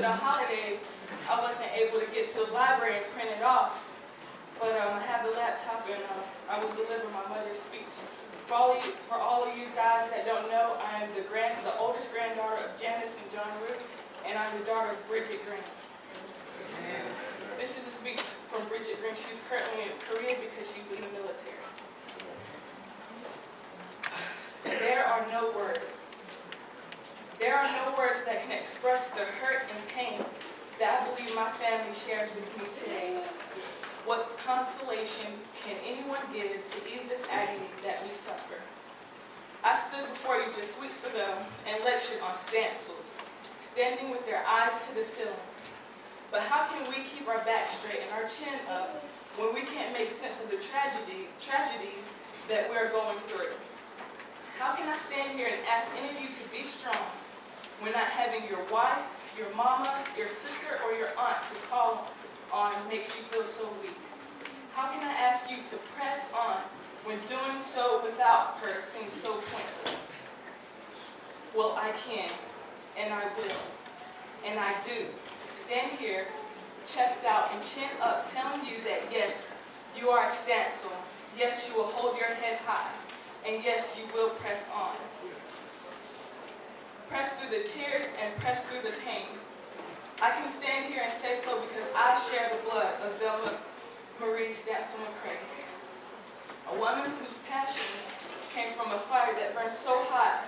the holiday, I wasn't able to get to the library and print it off. But I have the laptop and I will deliver my mother's speech. For all of you guys that don't know, I am the oldest granddaughter of Janice and John Root, and I'm the daughter of Bridget Green. This is a speech from Bridget Green. She's currently in Korea because she's in the military. There are no words. There are no words that can express the hurt and pain that I believe my family shares with me today. What consolation can anyone give to ease this agony that we suffer? I stood before you just weeks ago and lectured on stencils, standing with their eyes to the ceiling. But how can we keep our back straight and our chin up when we can't make sense of the tragedies that we're going through? How can I stand here and ask any of you to be strong when not having your wife, your mama, your sister, or your aunt to call on makes you feel so weak? How can I ask you to press on when doing so without her seems so pointless? Well, I can, and I will, and I do. Stand here, chest out and chin up, telling you that yes, you are a stencil. Yes, you will hold your head high. And yes, you will press on. Press through the tears and press through the pain. I can stand here and say so because I share the blood of Velma Marie Stancil McCray, a woman whose passion came from a fire that burned so hot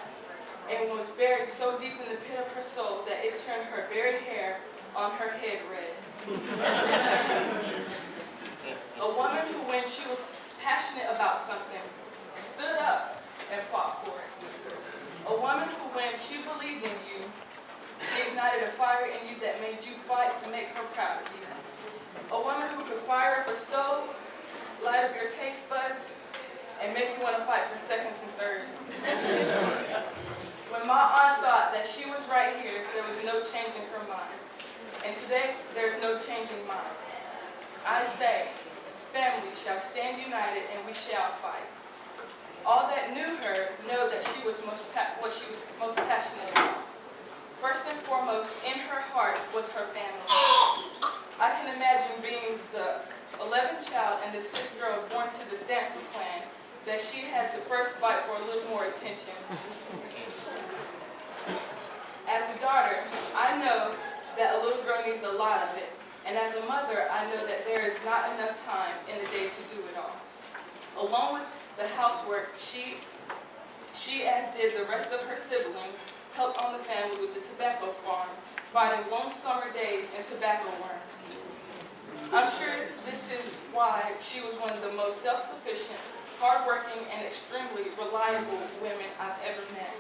and was buried so deep in the pit of her soul that it turned her very hair on her head red. A woman who, when she was passionate about something, stood up and fought for it. A woman who, when she believed in you, she ignited a fire in you that made you fight to make her proud of you. A woman who could fire up a stove, light up your taste buds, and make you want to fight for seconds and thirds. When my aunt thought that she was right here, there was no changing her mind. And today, there's no changing mine. I say, family shall stand united and we shall fight. All that knew her know that she was what she was most passionate about. First and foremost, in her heart was her family. I can imagine being the 11th child and the 6th girl born to the Stancil clan that she had to first fight for a little more attention. As a daughter, I know that a little girl needs a lot of it. And as a mother, I know that there is not enough time in the day to do it all. Along with the housework, she, as did the rest of her siblings, helped on the family with the tobacco farm, fighting long summer days and tobacco worms. I'm sure this is why she was one of the most self-sufficient, hardworking, and extremely reliable women I've ever met.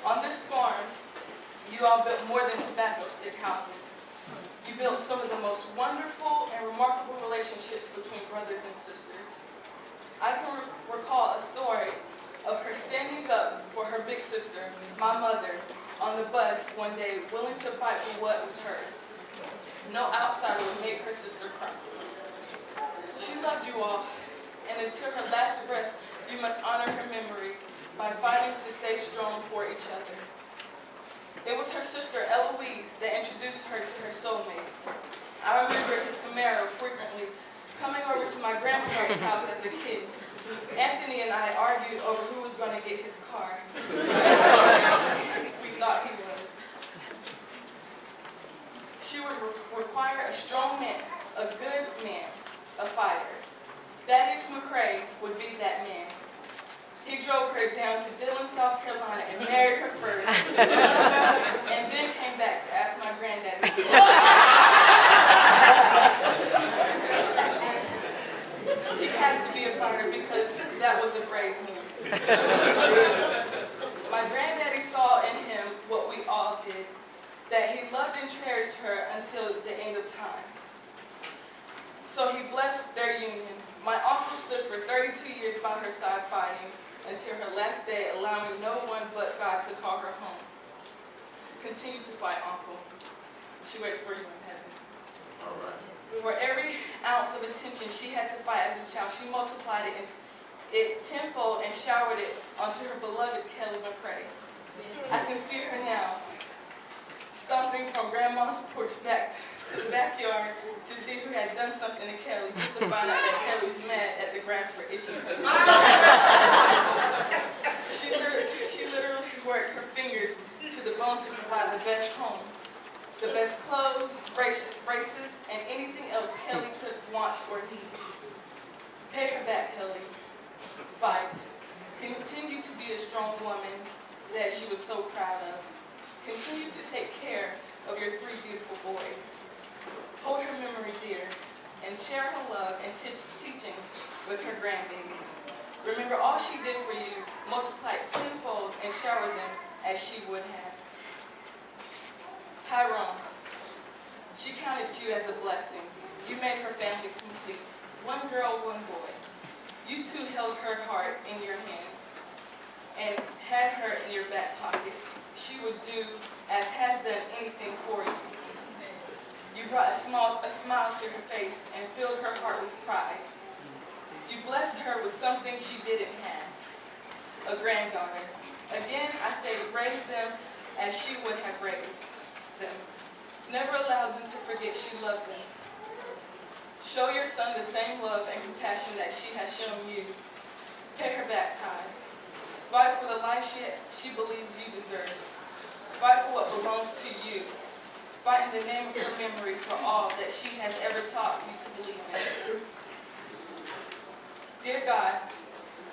On this farm, you all built more than tobacco stick houses. You built some of the most wonderful and remarkable relationships between brothers and sisters. I can recall a story of her standing up for her big sister, my mother, on the bus one day, willing to fight for what was hers. No outsider would make her sister cry. She loved you all, and until her last breath, you must honor her memory by fighting to stay strong for each other. It was her sister, Eloise, that introduced her to her soulmate. I remember his Camaro frequently coming over to my grandparents' house as a kid. Anthony and I argued over who was going to get his car. We thought he was. She would require a strong man, a good man, a fighter. Thaddeus McCray would be that man. He drove her down to Dillon, South Carolina and married her first. And then came back to ask my granddaddy. He had to be a fighter because that was a brave move. My granddaddy saw in him what we all did, that he loved and cherished her until the end of time. So he blessed their union. My uncle stood for 32 years by her side fighting until her last day, allowing no one but God to call her home. Continue to fight, Uncle. She waits for you in heaven. All right. For every ounce of attention she had to fight as a child, she multiplied it tenfold and showered it onto her beloved Kelly McCray. I can see her now, stomping from Grandma's porch back to the backyard to see who had done something to Kelly, just to find out that Kelly's mad at the grass for itching. She literally worked her fingers to the bone to provide the best home, the best clothes, braces, and anything else Kelly could want or need. Pay her back, Kelly. Fight. Continue to be the strong woman that she was so proud of. Continue to take care of your 3 beautiful boys. Hold her memory dear and share her love and teachings with her grandbabies. Remember all she did for you, multiply it tenfold and shower them as she would have. Tyrone, she counted you as a blessing. You made her family complete. 1 girl, 1 boy. You two held her heart in your hands and had her in your back pocket. She would do as has done anything for you. You brought a smile to her face and filled her heart with pride. You blessed her with something she didn't have, a granddaughter. Again, I say raise them as she would have raised them. Never allow them to forget she loved them. Show your son the same love and compassion that she has shown you. Pay her back time. Fight for the life she believes you deserve. Fight for what belongs to you. Fight in the name of her memory for all that she has ever taught you to believe in. Dear God,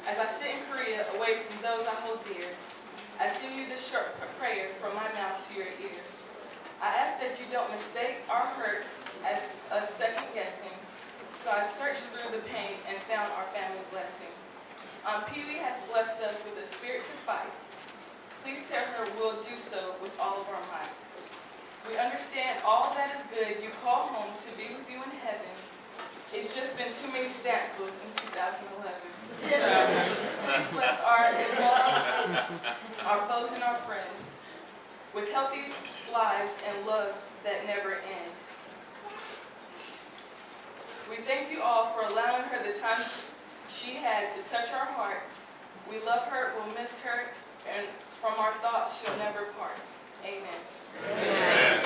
as I sit in Korea away from those I hold dear, I send you this short prayer from my mouth to your ear. I ask that you don't mistake our hurts as a second guessing, so I searched through the pain and found our family blessing. Pee Wee has blessed us with a spirit to fight. Please tell her we'll do so with all of our might. We understand all that is good you call home to be with you in heaven. It's just been too many stencils in 2011. Please bless our in-laws, our foes, and our friends with healthy lives and love that never ends. We thank you all for allowing her the time she had to touch our hearts. We love her, we'll miss her, and from our thoughts she'll never part. Amen. Amen.